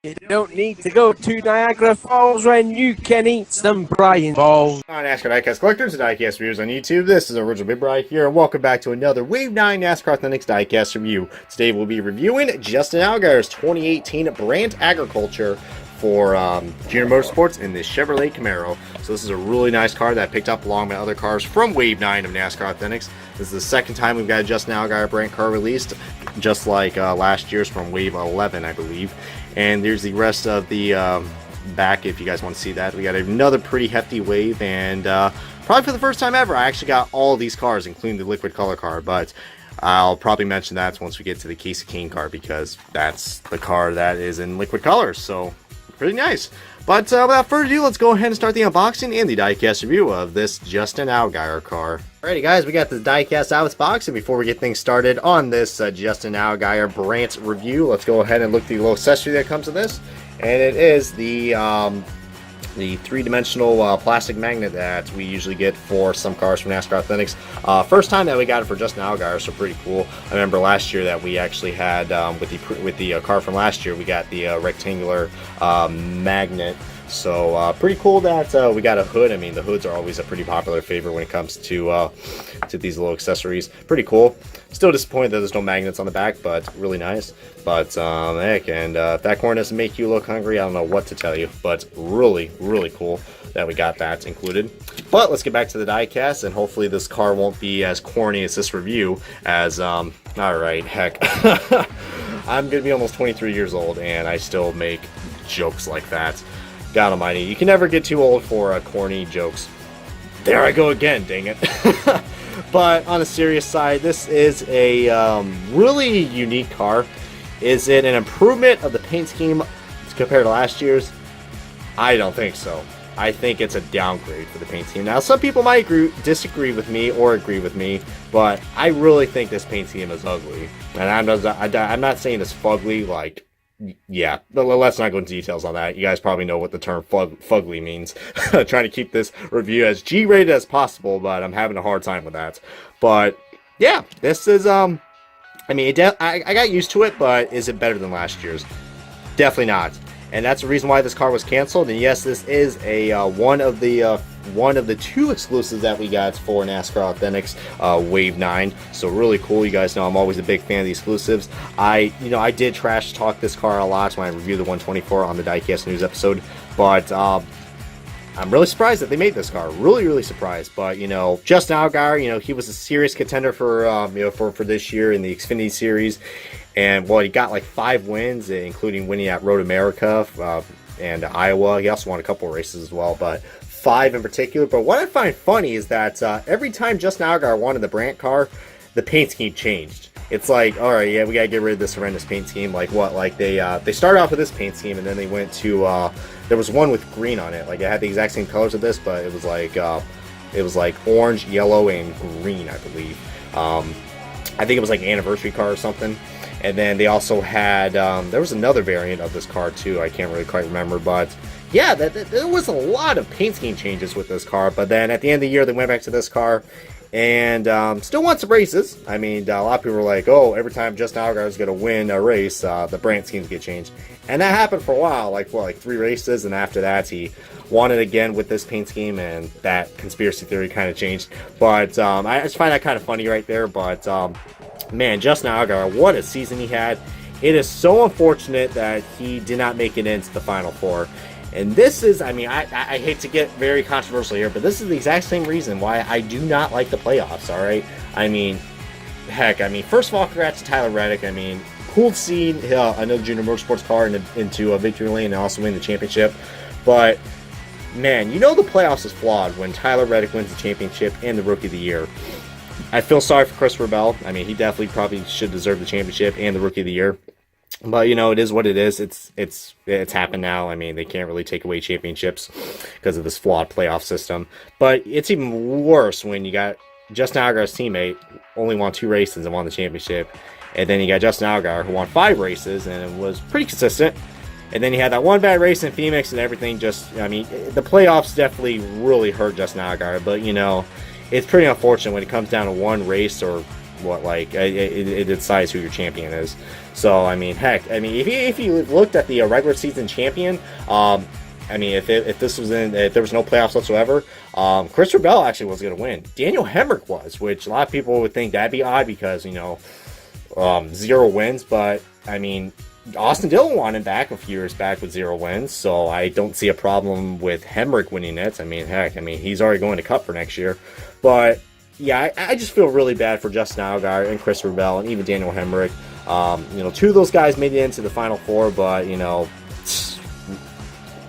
You don't need to go to Niagara Falls when you can eat some Brian balls. On NASCAR Diecast Collectors and Diecast Reviewers on YouTube, this is Original Big Bri here, and welcome back to another Wave 9 NASCAR Authentics Diecast review. Today we'll be reviewing Justin Allgaier's 2018 Brandt Agriculture for Junior Motorsports in the Chevrolet Camaro. So this is a really nice car that I picked up along with other cars from Wave 9 of NASCAR Authentics. This is the second time we've got a Justin Allgaier Brandt car released, just like last year's from Wave 11, I believe. And there's the rest of the back if you guys want to see that. We got another pretty hefty wave, and probably for the first time ever, I actually got all these cars, including the liquid color car, but I'll probably mention that once we get to the Casey King car, because that's the car that is in liquid colors, so pretty nice. But without further ado, let's go ahead and start the unboxing and the diecast review of this Justin Allgaier car. Alrighty guys, we got the diecast out of its box, and before we get things started on this Justin Allgaier Brandt review, let's go ahead and look at the little accessory that comes with this. And it is the three-dimensional plastic magnet that we usually get for some cars from NASCAR Authentics. First time that we got it for Justin Allgaier, so pretty cool. I remember last year that we actually had, with the car from last year, we got the rectangular magnet. So pretty cool that we got a hood. I mean, the hoods are always a pretty popular favorite when it comes to these little accessories. Pretty cool. Still disappointed that there's no magnets on the back, but really nice. But heck, and if that corn doesn't make you look hungry, I don't know what to tell you. But really, really cool that we got that included. But let's get back to the diecast, and hopefully this car won't be as corny as this review. As alright, heck, I'm gonna be almost 23 years old, and I still make jokes like that. God almighty, you can never get too old for corny jokes. There I go again, dang it. But on a serious side, this is a really unique car. Is it an improvement of the paint scheme compared to last year's? I don't think so. I think it's a downgrade for the paint scheme. Now, some people might disagree with me or agree with me, but I really think this paint scheme is ugly. And I'm not saying it's fugly, like, yeah, let's not go into details on that. You guys probably know what the term fugly means. Trying to keep this review as G-rated as possible, but I'm having a hard time with that. But yeah, this is I mean, I got used to it, but is it better than last year's? Definitely not. And that's the reason why this car was canceled. And yes, this is a one of the two exclusives that we got for NASCAR Authentics Wave 9. So really cool. You guys know I'm always a big fan of the exclusives. I did trash talk this car a lot when I reviewed the 124 on the Diecast News episode, but I'm really surprised that they made this car. Really surprised. But Justin Allgaier, he was a serious contender for for this year in the Xfinity Series. And well, he got like 5 wins, including winning at Road America and Iowa. He also won a couple races as well, but 5 in particular. But what I find funny is that every time Justin Allgaier wanted the Brandt car, the paint scheme changed. It's like, all right, yeah, we gotta get rid of this horrendous paint scheme. Like what? Like they started off with this paint scheme, and then they went to there was one with green on it. Like it had the exact same colors of this, but it was like orange, yellow, and green, I believe. I think it was like an anniversary car or something. And then they also had, there was another variant of this car too, I can't really quite remember, but yeah, there was a lot of paint scheme changes with this car. But then at the end of the year, they went back to this car and still won some races. I mean, a lot of people were like, oh, every time Justin Allgaier is going to win a race, the Brandt schemes get changed. And that happened for a while, like 3 races, and after that, he won it again with this paint scheme, and that conspiracy theory kind of changed. But I just find that kind of funny right there, but man, Justin Allgaier, what a season he had. It is so unfortunate that he did not make it into the Final Four. And this is, I mean, I hate to get very controversial here, but this is the exact same reason why I do not like the playoffs, alright? I mean, heck, first of all, congrats to Tyler Reddick. I mean, cool to see another Junior Motorsports car into a victory lane and also win the championship. But, man, the playoffs is flawed when Tyler Reddick wins the championship and the Rookie of the Year. I feel sorry for Christopher Bell. I mean, he definitely probably should deserve the championship and the Rookie of the Year. But, it is what it is. It's happened now. I mean, they can't really take away championships because of this flawed playoff system. But it's even worse when you got Justin Allgaier's teammate only won 2 races and won the championship. And then you got Justin Allgaier, who won 5 races and was pretty consistent. And then you had that one bad race in Phoenix, and everything just, I mean, the playoffs definitely really hurt Justin Allgaier. But, it's pretty unfortunate when it comes down to one race or what, like, it decides who your champion is. So, I mean, heck, I mean, if you looked at the regular season champion, I mean, if there was no playoffs whatsoever, Christopher Bell actually was going to win. Daniel Hemrick was, which a lot of people would think that'd be odd because, you know, 0 wins. But, I mean, Austin Dillon won him back a few years back with 0 wins, so I don't see a problem with Hemrick winning it. I mean, heck, I mean, he's already going to Cup for next year. But, yeah, I just feel really bad for Justin Allgaier and Christopher Bell and even Daniel Hemrick. You know, 2 of those guys made it into the Final Four, but, you know,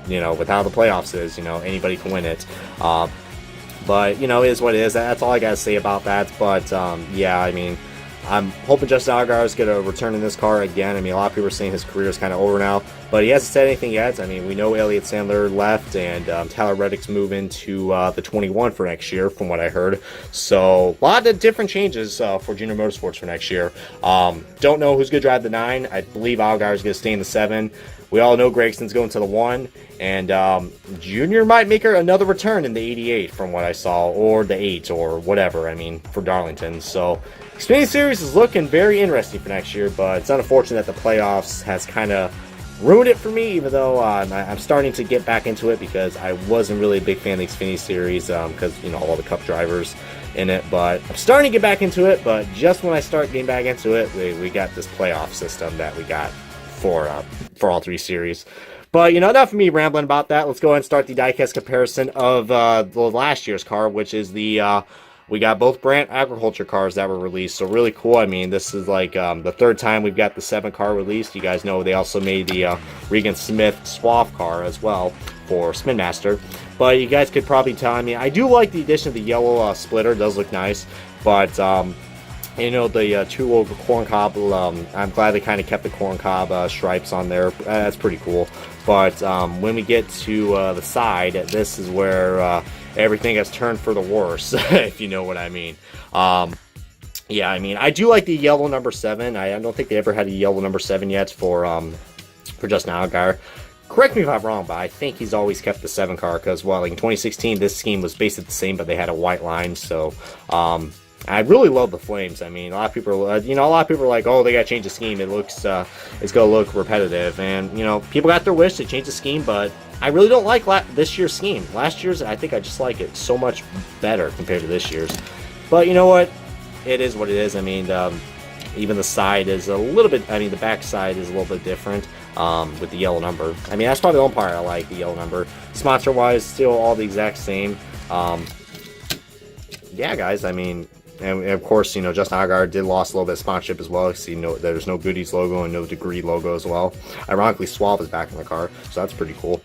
with how the playoffs is, you know, anybody can win it. But, you know, it is what it is. That's all I got to say about that. But, yeah, I mean, I'm hoping Justin Allgaier is going to return in this car again. I mean, a lot of people are saying his career is kind of over now, but he hasn't said anything yet. I mean, we know Elliott Sandler left, and Tyler Reddick's moving to the 21 for next year, from what I heard. So, a lot of different changes for Junior Motorsports for next year. Don't know who's going to drive the 9. I believe Allgaier is going to stay in the 7. We all know Gregson's going to the 1, and Junior might make another return in the 88 from what I saw, or the 8, or whatever, I mean, for Darlington. So, Xfinity Series is looking very interesting for next year, but it's unfortunate that the playoffs has kind of ruined it for me, even though I'm starting to get back into it because I wasn't really a big fan of the Xfinity Series because, you know, all the Cup drivers in it. But I'm starting to get back into it, but just when I start getting back into it, we got this playoff system that we got for all 3 series. But, you know, enough of me rambling about that. Let's go ahead and start the diecast comparison of the last year's car, which is the we got both Brandt agriculture cars that were released, so really cool. I mean, this is like the 3rd time we've got the 7 car released. You guys know they also made the Regan Smith Suave car as well for Spin Master. But you guys could probably tell, I mean, I do like the addition of the yellow splitter. It does look nice, but you know, the 2 corn cob, I'm glad they kind of kept the corn cob stripes on there. That's pretty cool. But when we get to the side, this is where everything has turned for the worse, if you know what I mean. Yeah, I mean, I do like the yellow number 7. I don't think they ever had a yellow number 7 yet for Justin Allgaier. Correct me if I'm wrong, but I think he's always kept the 7 car because, well, like in 2016, this scheme was basically the same, but they had a white line. So, I really love the flames. I mean, a lot of people are, you know, a lot of people are like, oh, they got to change the scheme. It looks, it's going to look repetitive. And, you know, people got their wish to change the scheme, but I really don't like this year's scheme. Last year's, I think I just like it so much better compared to this year's. But you know what? It is what it is. I mean, even the side is a little bit, I mean, the back side is a little bit different with the yellow number. I mean, that's probably the only part I like, the yellow number. Sponsor-wise, still all the exact same. Yeah, guys, I mean, and of course, you know, Justin Allgaier did lost a little bit of sponsorship as well. So, you know, there's no Goodies logo and no Degree logo as well. Ironically, Suave is back in the car, so that's pretty cool.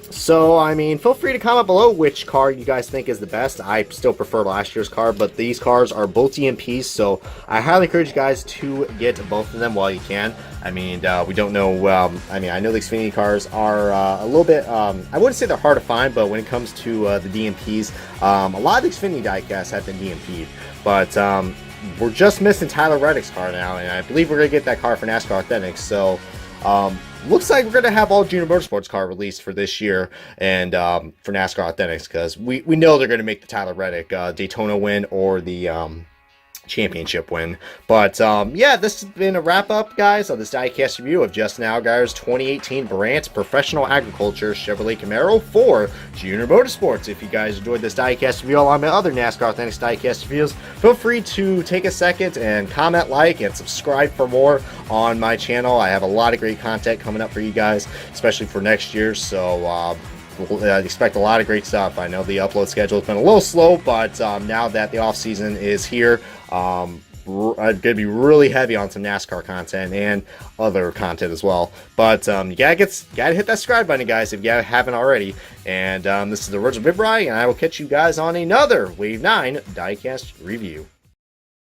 So, I mean, feel free to comment below which car you guys think is the best. I still prefer last year's car, but these cars are both DMPs, so I highly encourage you guys to get both of them while you can. I mean, we don't know, I mean, I know the Xfinity cars are a little bit, I wouldn't say they're hard to find, but when it comes to the DMPs, a lot of the Xfinity diecasts have been DMP'd, but we're just missing Tyler Reddick's car now, and I believe we're going to get that car for NASCAR Authentics, so looks like we're going to have all Junior Motorsports car released for this year and for NASCAR Authentics because we know they're going to make the Tyler Reddick Daytona win or the championship win. But yeah, this has been a wrap up, guys, of this diecast review of Justin Allgaier's 2018 Brandt Professional Agriculture Chevrolet Camaro for Junior Motorsports. If you guys enjoyed this diecast review along with other NASCAR Authentics diecast reviews, feel free to take a second and comment, like, and subscribe for more on my channel. I have a lot of great content coming up for you guys, especially for next year. So expect a lot of great stuff. I know the upload schedule has been a little slow, but now that the off season is here, I'm going to be really heavy on some NASCAR content and other content as well. But you gotta hit that subscribe button, guys, if you haven't already. And this is the original Big Bri, and I will catch you guys on another Wave 9 diecast review.